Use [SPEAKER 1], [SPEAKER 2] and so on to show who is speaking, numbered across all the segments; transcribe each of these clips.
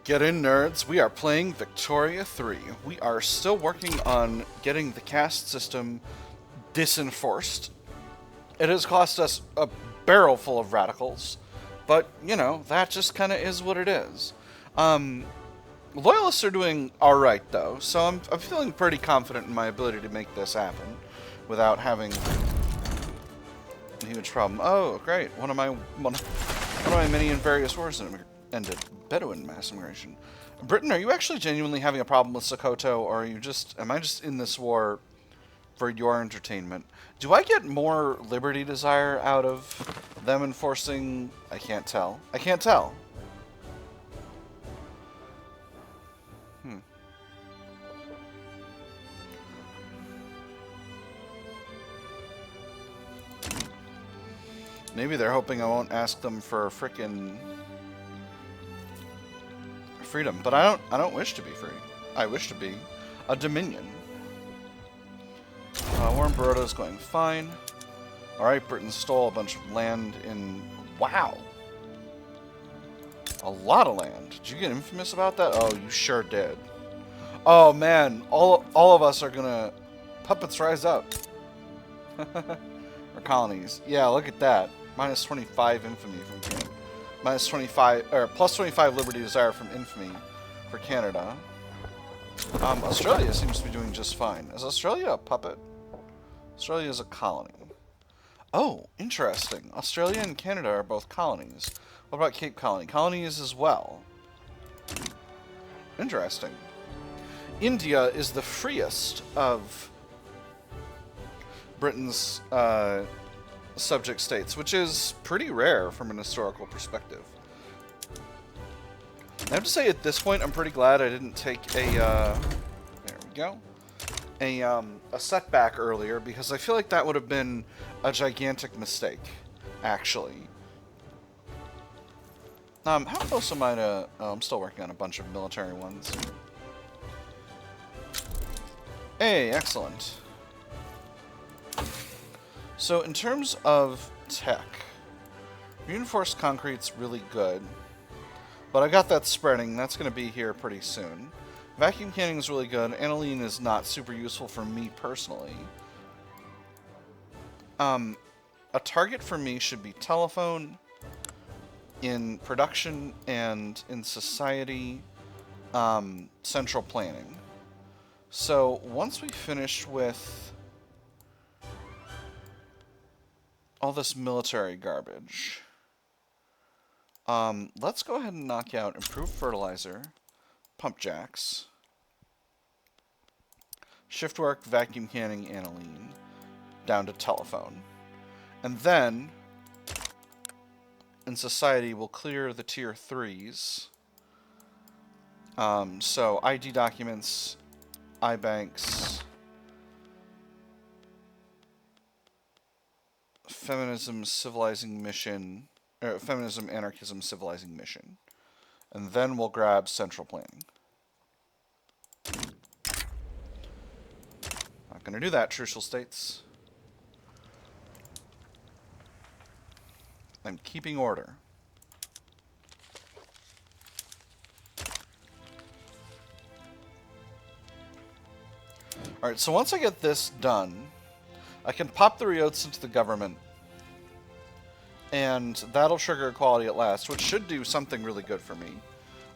[SPEAKER 1] Get in, nerds. We are playing Victoria 3. We are still working on getting the caste system disenforced. It has cost us a barrel full of radicals, but, you know, that just kind of is what it is. Loyalists are doing alright, though, so I'm feeling pretty confident in my ability to make this happen without having a huge problem. Oh, great. One of my many and various wars ended. Bedouin mass immigration. Britain, are you actually genuinely having a problem with Sokoto, or are you just... am I just in this war for your entertainment? Do I get more liberty desire out of them enforcing... I can't tell. I can't tell. Maybe they're hoping I won't ask them for frickin' freedom, but I don't wish to be free. I wish to be a dominion. Warren Baroda's going fine. Alright, Britain stole a bunch of land in... wow! A lot of land. Did you get infamous about that? Oh, you sure did. Oh man, all of us are gonna... puppets rise up. Or colonies. Yeah, look at that. Minus 25 infamy from Canada. Minus 25, or plus 25 liberty desire from infamy for Canada. Australia seems to be doing just fine. Is Australia a puppet? Australia is a colony. Oh, interesting. Australia and Canada are both colonies. What about Cape Colony? Colonies as well. Interesting. India is the freest of Britain's subject states, which is pretty rare from an historical perspective. I have to say, at this point, I'm pretty glad I didn't take a, there we go, a setback earlier, because I feel like that would have been a gigantic mistake, actually. How close am I to... oh, I'm still working on a bunch of military ones. Hey, excellent. So, in terms of tech, reinforced concrete's really good, but I got that spreading. That's going to be here pretty soon. Vacuum canning is really good. Aniline is not super useful for me personally. A target for me should be telephone, in production and in society, central planning. So, once we finish with all this military garbage, let's go ahead and knock out improved fertilizer, pump jacks, shift work, vacuum canning, aniline, down to telephone. And then, in society, we'll clear the tier 3s. So, ID documents, iBanks, feminism, civilizing mission, or feminism, anarchism, civilizing mission. And then we'll grab central planning. Not gonna do that, Trucial States. I'm keeping order. Alright, so once I get this done, I can pop the Riots into the government, and that'll trigger equality at last, which should do something really good for me.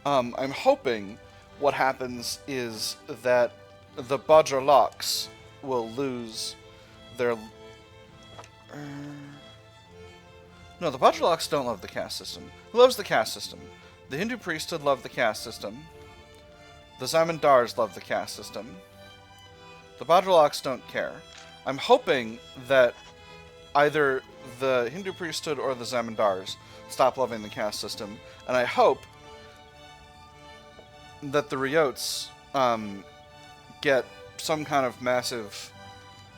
[SPEAKER 1] I'm hoping what happens is that the Bajralaks will lose their... no, the Bajralaks don't love the caste system. Who loves the caste system? The Hindu priesthood love the caste system. The Zamindars love the caste system. The Bajralaks don't care. I'm hoping that either the Hindu priesthood or the Zamindars stop loving the caste system, and I hope that the Riots get some kind of massive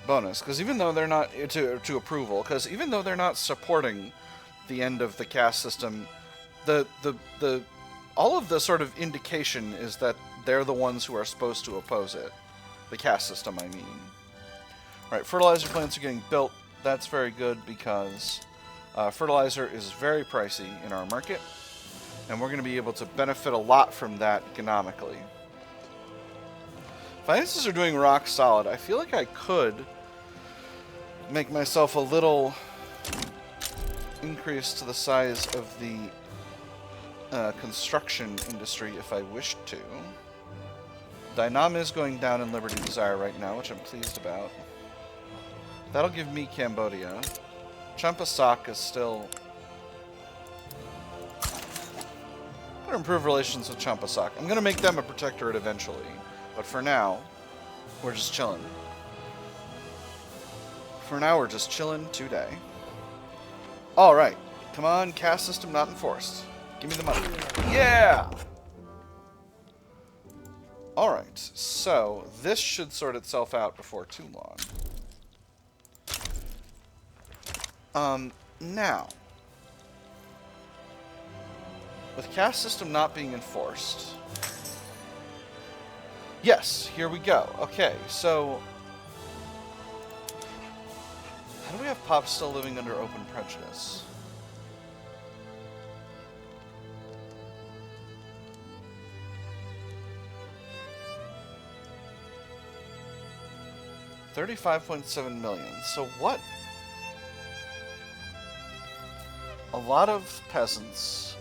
[SPEAKER 1] bonus, because even though they're not to approval, because even though they're not supporting the end of the caste system, all of the sort of indication is that they're the ones who are supposed to oppose it. The caste system, I mean. Alright, fertilizer plants are getting built. That's very good because fertilizer is very pricey in our market. And we're going to be able to benefit a lot from that economically. Finances are doing rock solid. I feel like I could make myself a little increase to the size of the construction industry if I wished to. Dynam is going down in Liberty Desire right now, which I'm pleased about. That'll give me Cambodia. Champassaks is still... I'm going to improve relations with Champassaks. I'm going to make them a protectorate eventually. But for now, we're just chilling. For now, we're just chilling today. Alright. Come on, caste system not enforced. Give me the money. Yeah! Alright, so this should sort itself out before too long. Now, with caste system not being enforced, yes, here we go. Okay, so how do we have Pop still living under open prejudice? $35.7 million. So what? A lot of peasants.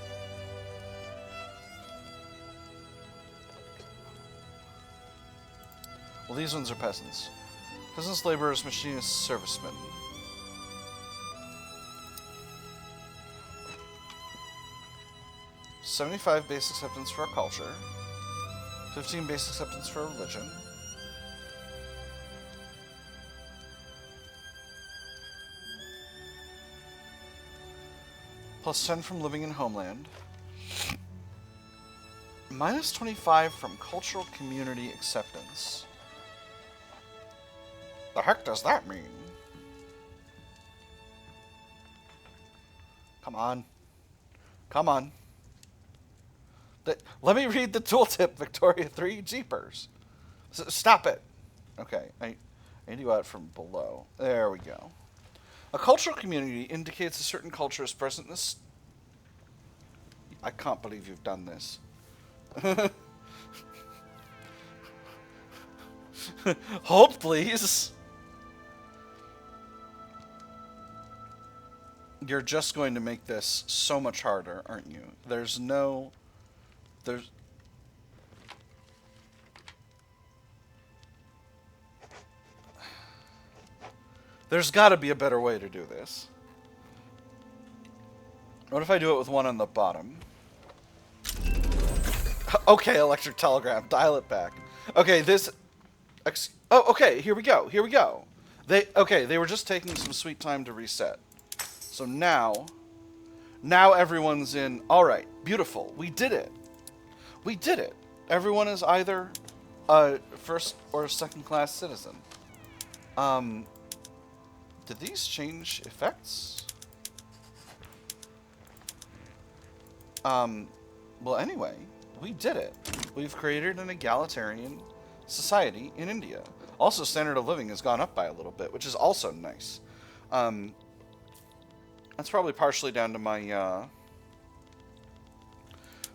[SPEAKER 1] Well, these ones are peasants. Peasants, laborers, machinists, servicemen. $75 base acceptance for a culture. 15 base acceptance for a religion. Plus 10 from living in homeland. Minus 25 from cultural community acceptance. The heck does that mean? Come on. Come on. Let me read the tooltip, Victoria 3. Jeepers. Stop it. Okay, I need to go out from below. There we go. A cultural community indicates a certain culture is present in this... I can't believe you've done this. Hold, please. You're just going to make this so much harder, aren't you? There's got to be a better way to do this. What if I do it with one on the bottom? Okay, electric telegraph, dial it back. Okay, this... Oh, okay, here we go, here we go. They were just taking some sweet time to reset. So now everyone's in... Alright, beautiful, we did it. We did it. Everyone is either a first or second class citizen. Did these change effects? Well, anyway, we did it. We've created an egalitarian society in India. Also, standard of living has gone up by a little bit, which is also nice. That's probably partially down to my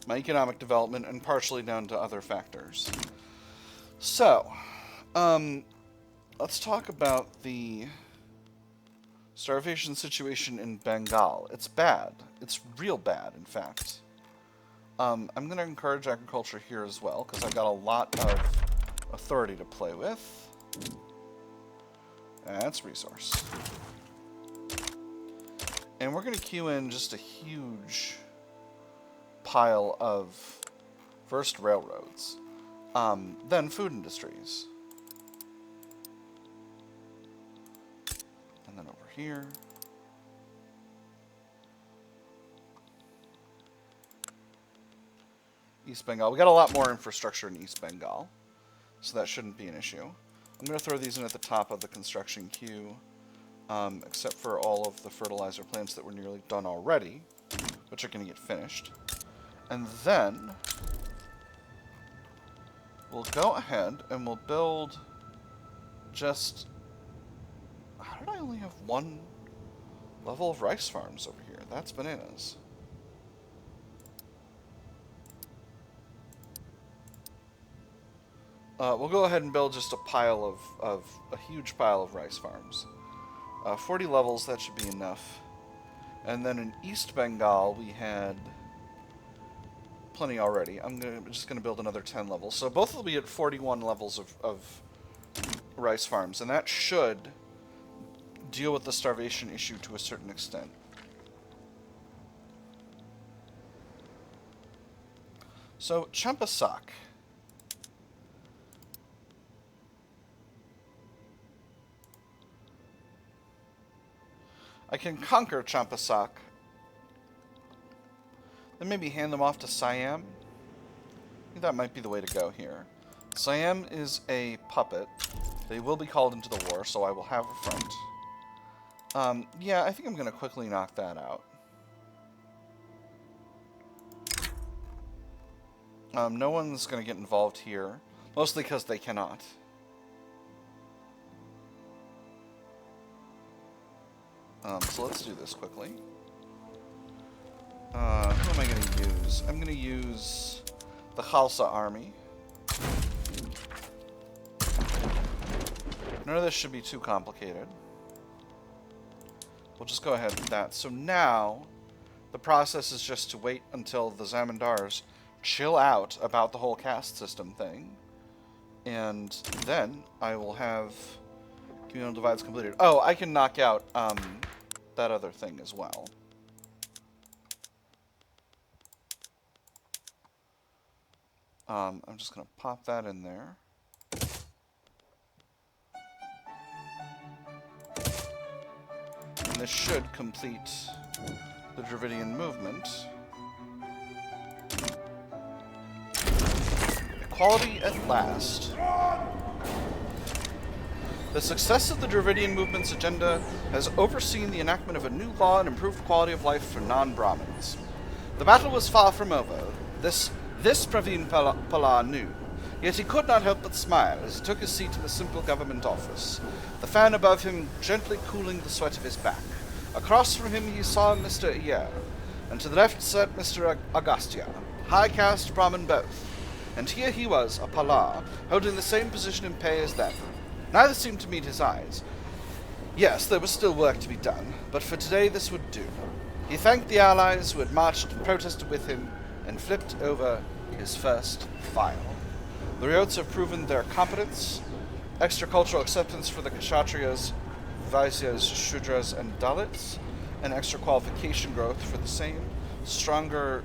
[SPEAKER 1] my economic development and partially down to other factors. So, let's talk about the starvation situation in Bengal. It's bad. It's real bad, in fact. I'm going to encourage agriculture here as well, because I've got a lot of authority to play with. That's resource. And we're going to queue in just a huge pile of first railroads, then food industries, and then over here. East Bengal. We got a lot more infrastructure in East Bengal, so that shouldn't be an issue. I'm going to throw these in at the top of the construction queue, except for all of the fertilizer plants that were nearly done already, which are going to get finished. And then we'll go ahead and we'll build just... How did I only have one level of rice farms over here? That's bananas. We'll go ahead and build just a pile a huge pile of rice farms. 40 levels, that should be enough. And then in East Bengal, we had plenty already. I'm just gonna build another 10 levels. So both will be at 41 levels of rice farms, and that should deal with the starvation issue to a certain extent. So, Champassak. I can conquer Champasak. Then maybe hand them off to Siam. I think that might be the way to go here. Siam is a puppet. They will be called into the war, so I will have a front. Yeah, I think I'm going to quickly knock that out. No one's going to get involved here. Mostly because they cannot. So let's do this quickly. Who am I going to use? I'm going to use the Khalsa army. None of this should be too complicated. We'll just go ahead with that. So now, the process is just to wait until the Zamindars chill out about the whole caste system thing. And then I will have communal divides completed. Oh, I can knock out that other thing as well. I'm just going to pop that in there. And this should complete the Dravidian movement. Equality at last. The success of the Dravidian movement's agenda has overseen the enactment of a new law and improved quality of life for non-Brahmins. The battle was far from over. This Praveen Pala knew, yet he could not help but smile as he took his seat in the simple government office, the fan above him gently cooling the sweat of his back. Across from him he saw Mr. Iyer, and to the left sat Mr. Agastya, high caste Brahmin both. And here he was, a Pala, holding the same position in pay as them. Neither seemed to meet his eyes. Yes, there was still work to be done, but for today this would do. He thanked the allies who had marched and protested with him, and flipped over his first file. The Ryots have proven their competence, extra cultural acceptance for the Kshatriyas, Vaisyas, Shudras, and Dalits, and extra qualification growth for the same, stronger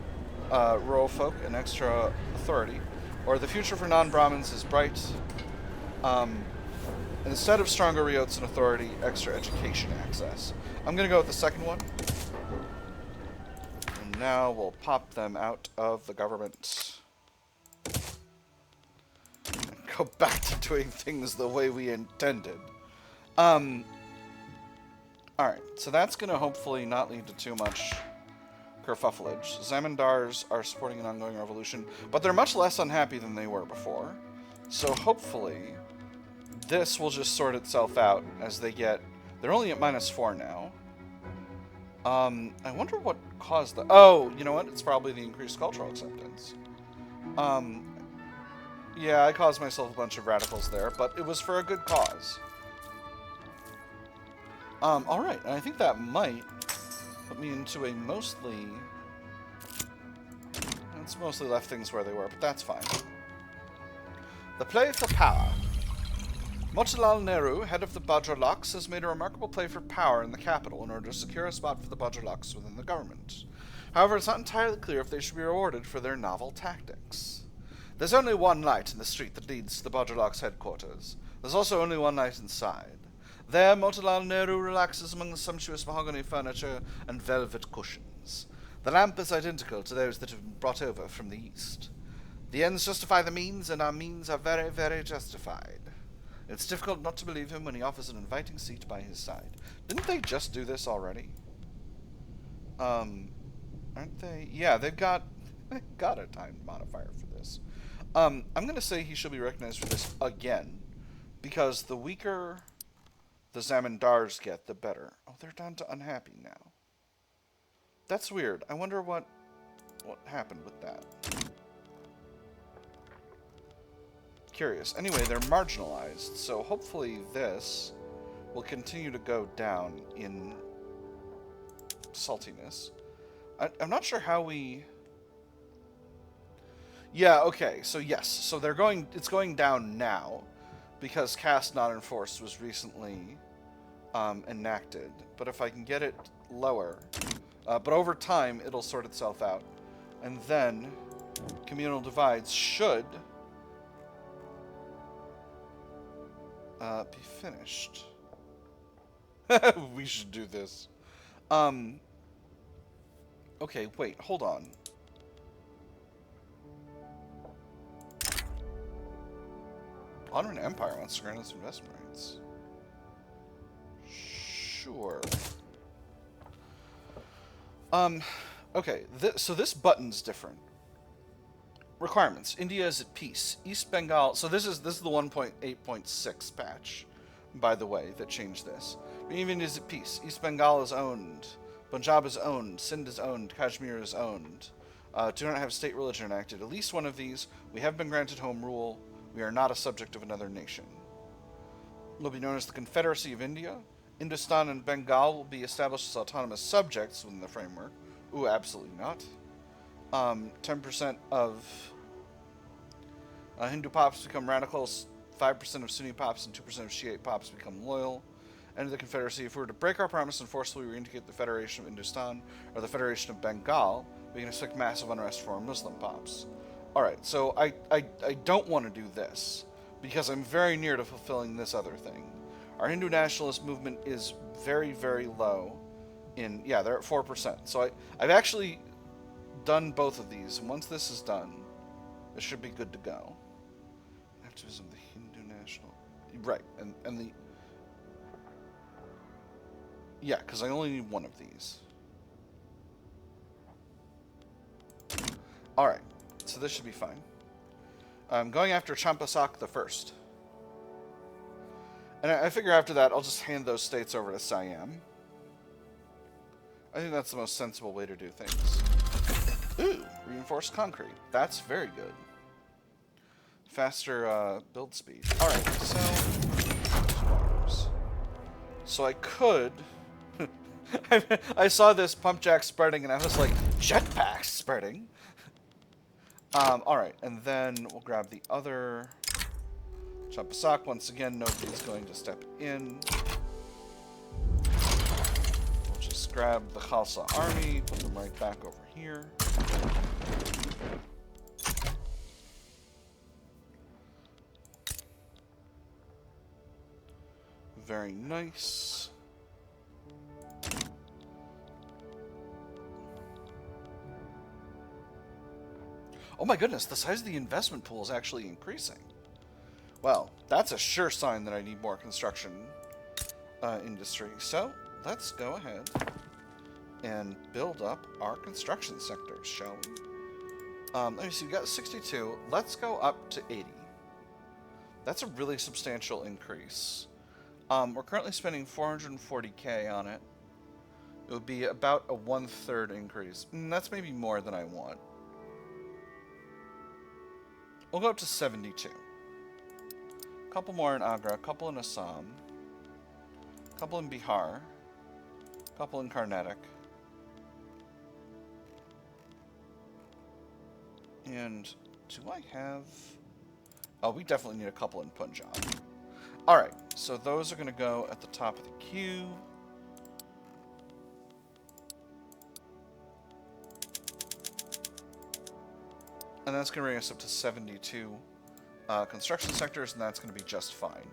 [SPEAKER 1] rural folk, and extra authority. Or the future for non-Brahmins is bright. Instead of stronger Ryots and authority, extra education access. I'm going to go with the second one. And now we'll pop them out of the government. And go back to doing things the way we intended. Alright, so that's going to hopefully not lead to too much kerfuffleage. Zamindars are supporting an ongoing revolution, but they're much less unhappy than they were before. So hopefully this will just sort itself out as they get... They're only at -4 now. I wonder what caused the... Oh, you know what? It's probably the increased cultural acceptance. Yeah, I caused myself a bunch of radicals there, but it was for a good cause. Alright, and I think that might put me into a mostly... It's mostly left things where they were, but that's fine. The play for power. Motilal Nehru, head of the Bajralaks, has made a remarkable play for power in the capital in order to secure a spot for the Bajralaks within the government. However, it's not entirely clear if they should be rewarded for their novel tactics. There's only one light in the street that leads to the Bajralaks' headquarters. There's also only one light inside. There, Motilal Nehru relaxes among the sumptuous mahogany furniture and velvet cushions. The lamp is identical to those that have been brought over from the east. The ends justify the means, and our means are very, very justified. It's difficult not to believe him when he offers an inviting seat by his side. Didn't they just do this already? Aren't they? Yeah, they've got a time modifier for this. I'm going to say he should be recognized for this again, because the weaker the Zamindars get, the better. Oh, they're down to unhappy now. That's weird. I wonder what happened with that. Curious. Anyway, they're marginalized, so hopefully this will continue to go down in saltiness. I'm not sure how we... Yeah, okay, so yes. So it's going down now because caste not enforced was recently enacted. But if I can get it lower... but over time, it'll sort itself out. And then communal divides should be finished. We should do this. Okay, wait, hold on. Ottoman Empire wants to grant us investment rights. Sure. Okay, so this button's different. Requirements. India is at peace. East Bengal... So this is the 1.8.6 patch, by the way, that changed this. India is at peace. East Bengal is owned. Punjab is owned. Sindh is owned. Kashmir is owned. Do not have state religion enacted. At least one of these. We have been granted home rule. We are not a subject of another nation. Will be known as the Confederacy of India. Hindustan and Bengal will be established as autonomous subjects within the framework. Ooh, absolutely not. 10% of Hindu pops become radicals, 5% of Sunni pops and 2% of Shiite pops become loyal. Enter the Confederacy. If we were to break our promise and forcibly reindicate the Federation of Hindustan or the Federation of Bengal, we can expect massive unrest for our Muslim pops. Alright, so I don't want to do this, because I'm very near to fulfilling this other thing. Our Hindu nationalist movement is very, very low in... Yeah, they're at 4%. So I've actually done both of these, and once this is done, it should be good to go. Activism of the Hindu national... Right, and the... Yeah, because I only need one of these. Alright, so this should be fine. I'm going after Champassaks the first. And I figure after that, I'll just hand those states over to Siam. I think that's the most sensible way to do things. Ooh, reinforced concrete. That's very good. Faster build speed. Alright, so I could... I saw this pump jack spreading and I was like, jetpack spreading? Alright, and then we'll grab the other Champassak. Once again, nobody's going to step in. We'll just grab the Khalsa army, put them right back over here. Very nice. Oh my goodness, the size of the investment pool is actually increasing. Well, that's a sure sign that I need more construction industry. So, let's go ahead and build up our construction sectors, shall we? Let me see, we got 62. Let's go up to 80. That's a really substantial increase. We're currently spending 440k on it. It would be about a 1/3 increase. That's maybe more than I want. We'll go up to 72. A couple more in Agra, a couple in Assam, a couple in Bihar, a couple in Carnatic. And do I have... Oh, we definitely need a couple in Punjab. Alright, so those are going to go at the top of the queue. And that's going to bring us up to 72 construction sectors, and that's going to be just fine.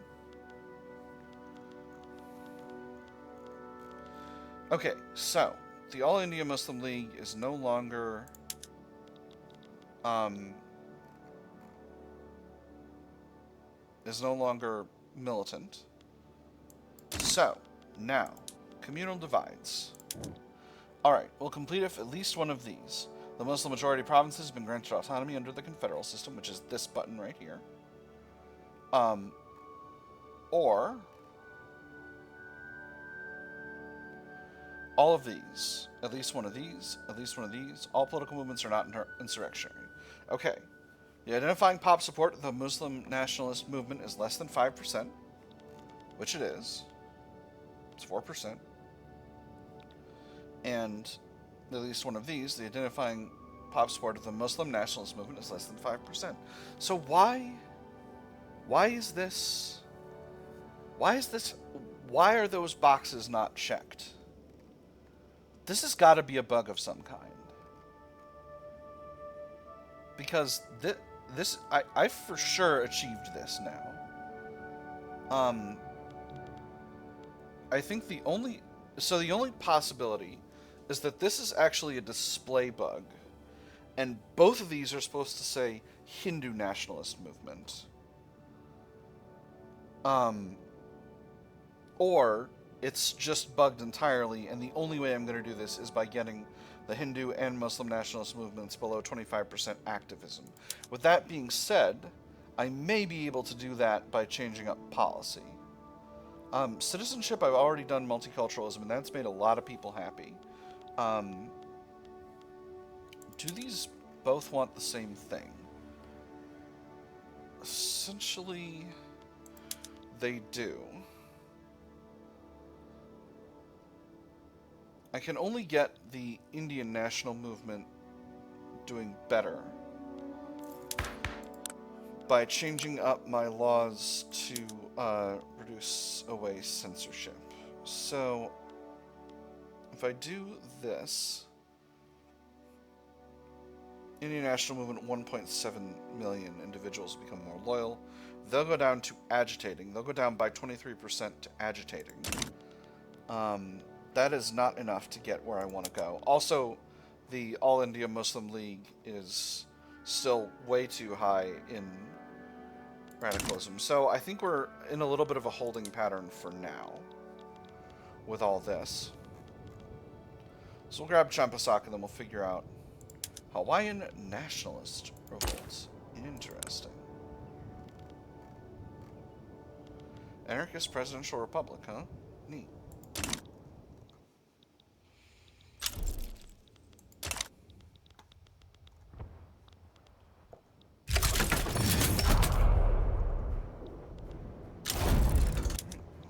[SPEAKER 1] Okay, so the All India Muslim League is no longer militant. So now communal divides. All right, we'll complete at least one of these. The Muslim majority provinces have been granted autonomy under the confederal system, which is this button right here. Or all of these, at least one of these, at least one of these. All political movements are not insurrectionary. Okay, The identifying pop support of the Muslim nationalist movement is less than 5%, which it is. It's 4%. And at least one of these, the identifying pop support of the Muslim nationalist movement is less than 5%. So why is this, why are those boxes not checked? This has got to be a bug of some kind. Because I for sure achieved this now. I think the only possibility is that this is actually a display bug, and both of these are supposed to say Hindu nationalist movement. Or it's just bugged entirely, and the only way I'm going to do this is by getting the Hindu and Muslim nationalist movements below 25% activism. With that being said, I may be able to do that by changing up policy. Citizenship, I've already done multiculturalism, and that's made a lot of people happy. Do these both want the same thing? Essentially, they do. I can only get the Indian national movement doing better by changing up my laws to reduce away censorship. So if I do this, Indian national movement, 1.7 million individuals become more loyal. They'll go down to agitating. They'll go down by 23% to agitating. That is not enough to get where I want to go. Also, the All India Muslim League is still way too high in radicalism. So I think we're in a little bit of a holding pattern for now with all this. So we'll grab Champassaks and then we'll figure out Hawaiian nationalist revolts. Interesting. Anarchist presidential republic, huh? Neat.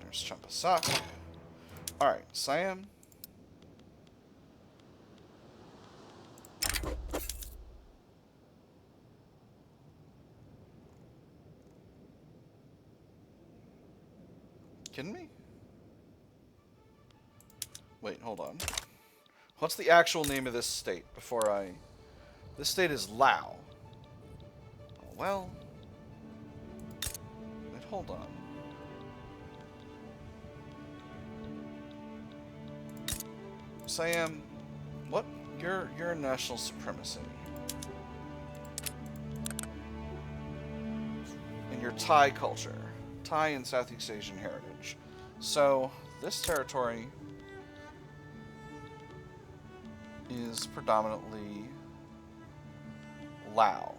[SPEAKER 1] There's Champassaks. Alright, Siam. Kidding me? Wait, hold on. What's the actual name of this state before I... This state is Lao. Oh, well... Wait, hold on. Siam... What? You're a national supremacy. And your Thai culture. Thai and Southeast Asian heritage. So, this territory is predominantly Lao,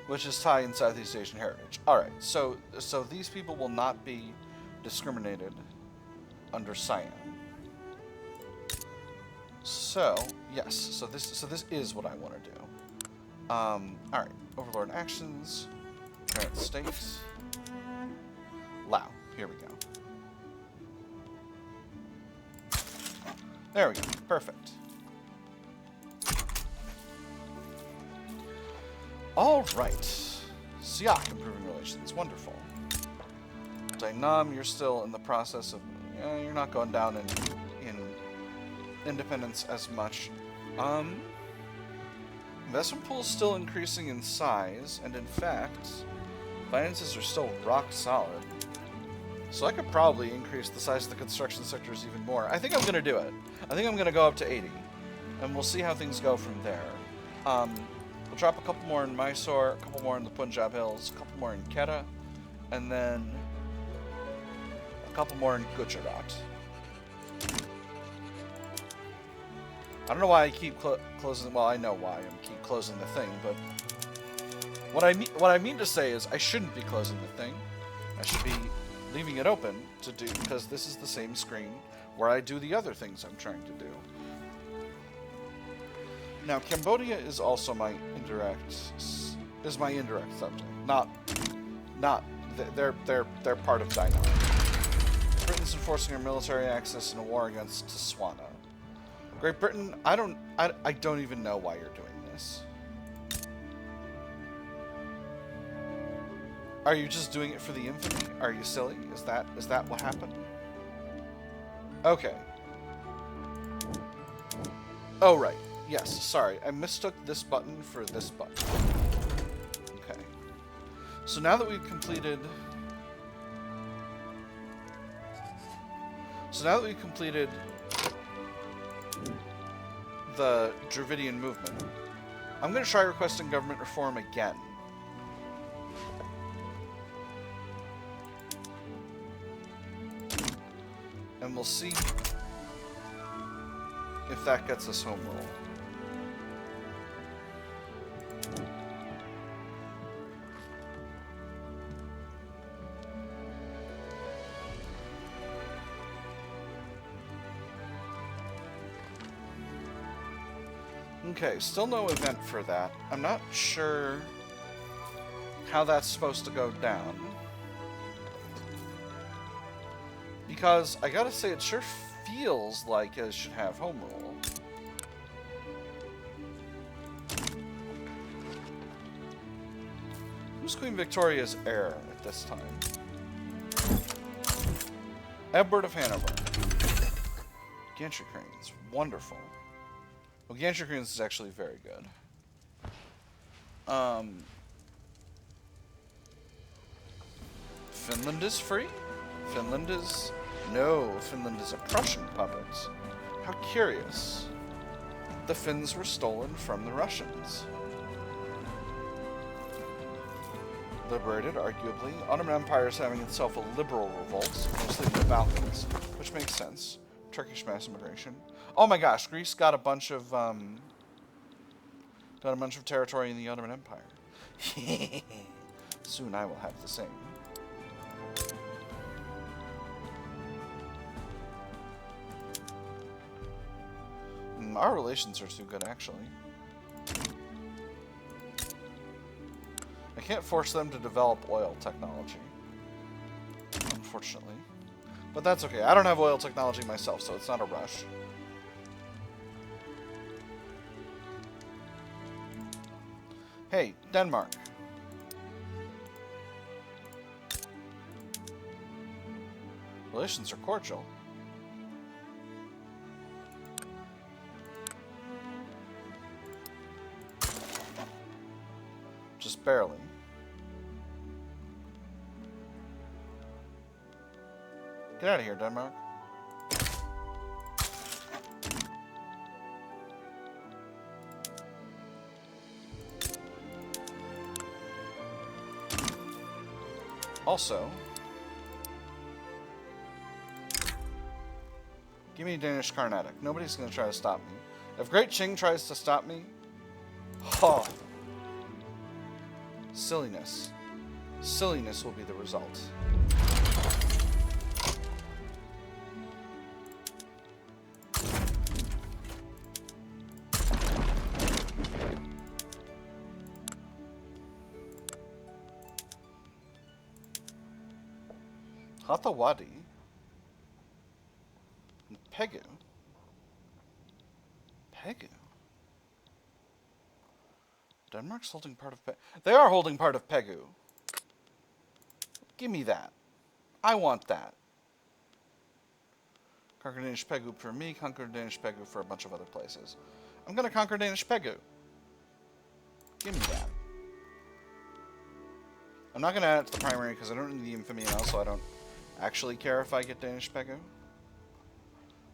[SPEAKER 1] which is Thai and Southeast Asian heritage. Alright, so these people will not be discriminated under Siam. So, yes, so this is what I want to do. Alright, Overlord actions, parent states. Lao. Here we go. There we go. Perfect. Alright. Siak improving relations. Wonderful. Dainam, you're still in the process of... you're not going down in independence as much. Investment pool is still increasing in size, and in fact, finances are still rock solid. So I could probably increase the size of the construction sectors even more. I think I'm going to do it. I think I'm going to go up to 80. And we'll see how things go from there. We'll drop a couple more in Mysore, a couple more in the Punjab Hills, a couple more in Quetta, and then a couple more in Gujarat. I don't know why I keep closing... Well, I know why I keep closing the thing, but... What I mean to say is I shouldn't be closing the thing. I should be leaving it open to do, because this is the same screen where I do the other things I'm trying to do. Now, Cambodia is also my indirect is my indirect subject. Not they're part of Dino. Britain's enforcing our military access in a war against Tswana. Great Britain, I don't even know why you're doing this. Are you just doing it for the infamy? Are you silly? Is that what happened? Okay. Oh, right. Yes, sorry. I mistook this button for this button. Okay. So now that we've completed... the Dravidian movement, I'm going to try requesting government reform again. And we'll see if that gets us home rule. Okay, still no event for that. I'm not sure how that's supposed to go down. Because, I gotta say, it sure feels like it should have home rule. Who's Queen Victoria's heir at this time? Edward of Hanover. Gantry cranes. Wonderful. Well, Gantry cranes is actually very good. Finland is free? Finland is... No, Finland is a Prussian puppet. How curious. The Finns were stolen from the Russians. Liberated, arguably. Ottoman Empire is having itself a liberal revolt, mostly in the Balkans, which makes sense. Turkish mass immigration. Oh my gosh, Greece got a bunch of territory in the Ottoman Empire. Soon I will have the same. Our relations are too good, actually. I can't force them to develop oil technology, unfortunately. But that's okay. I don't have oil technology myself, so it's not a rush. Hey, Denmark. Relations are cordial. Just barely. Get out of here, Denmark. Also, give me Danish Carnatic. Nobody's going to try to stop me. If Great Qing tries to stop me, oh, silliness. Silliness will be the result. Hatawadi and Pegu. Pegu. Denmark's holding part of Pegu. They are holding part of Pegu. Give me that. I want that. Conquer Danish Pegu for me, conquer Danish Pegu for a bunch of other places. I'm gonna conquer Danish Pegu. Give me that. I'm not gonna add it to the primary because I don't need the infamy and also I don't actually care if I get Danish Pegu.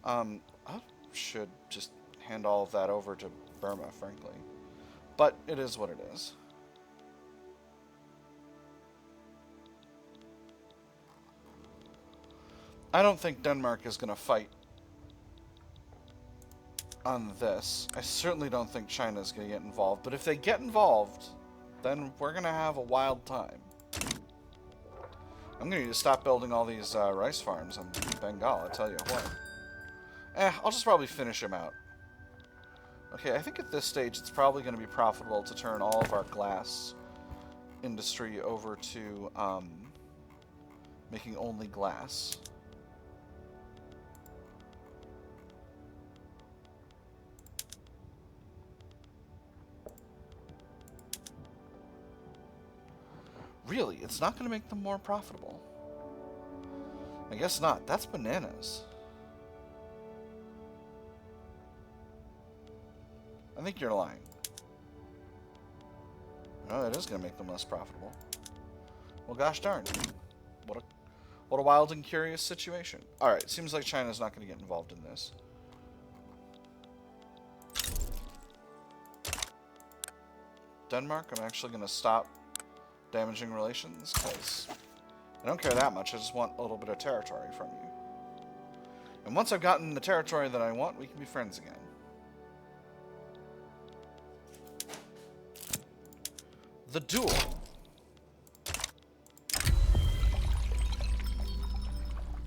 [SPEAKER 1] I should just hand all of that over to Burma, frankly. But it is what it is. I don't think Denmark is going to fight on this. I certainly don't think China is going to get involved. But if they get involved, then we're going to have a wild time. I'm going to need to stop building all these rice farms in Bengal, I tell you what. I'll just probably finish them out. Okay, I think at this stage it's probably going to be profitable to turn all of our glass industry over to making only glass. Really? It's not going to make them more profitable? I guess not. That's bananas. I think you're lying. No, it is going to make them less profitable. Well, gosh darn. What a wild and curious situation. Alright, seems like China's not going to get involved in this. Denmark, I'm actually going to stop damaging relations, because I don't care that much. I just want a little bit of territory from you. And once I've gotten the territory that I want, we can be friends again. The duel.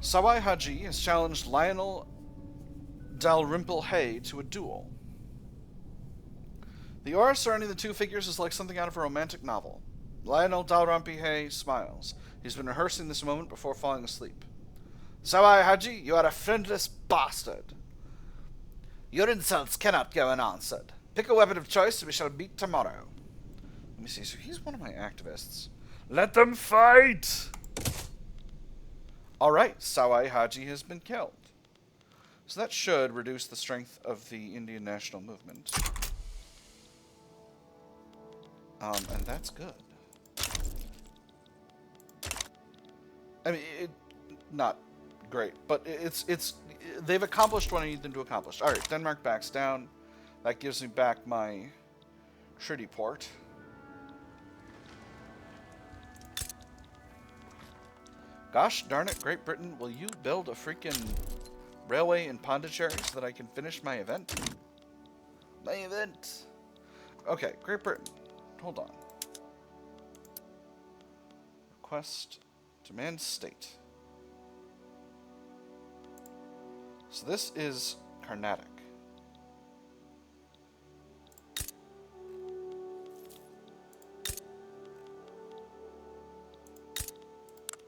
[SPEAKER 1] Sawai Haji has challenged Lionel Dalrymple Hay to a duel. The aura surrounding the two figures is like something out of a romantic novel. Lionel Dalrymple Hay smiles. He's been rehearsing this moment before falling asleep. Sawai Haji, you are a friendless bastard. Your insults cannot go unanswered. Pick a weapon of choice and we shall meet tomorrow. Let me see, so he's one of my activists. Let them fight! Alright, Sawai Haji has been killed. So that should reduce the strength of the Indian national movement. And that's good. I mean, not great, but they've accomplished what I need them to accomplish. Alright, Denmark backs down. That gives me back my treaty port. Gosh darn it, Great Britain, will you build a freaking railway in Pondicherry so that I can finish my event? My event! Okay, Great Britain. Hold on. Request, demand state. So this is Carnatic.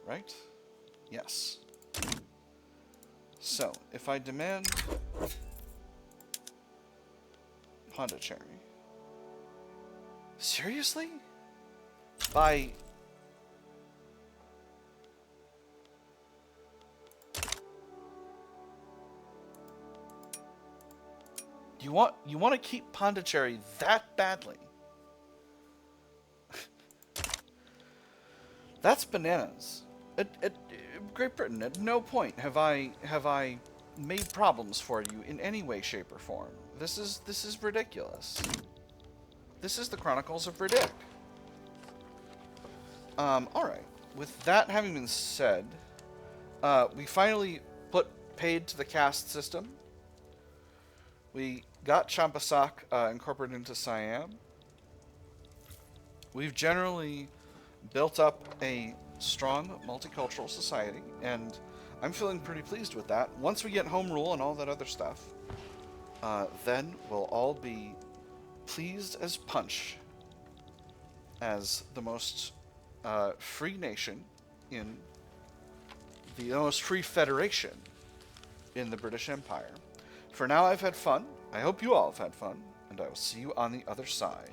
[SPEAKER 1] Right? Yes. So, if I demand Pondicherry. Seriously? By... You want to keep Pondicherry that badly? That's bananas. At Great Britain, at no point have I made problems for you in any way, shape, or form. This is ridiculous. This is the Chronicles of Riddick. Alright. With that having been said, we finally paid to the caste system. We got Champassaks incorporated into Siam. We've generally built up a strong multicultural society, and I'm feeling pretty pleased with that. Once we get home rule and all that other stuff, then we'll all be pleased as punch as the most free nation in the most free federation in the British Empire. For now, I've had fun. I hope you all have had fun, and I will see you on the other side.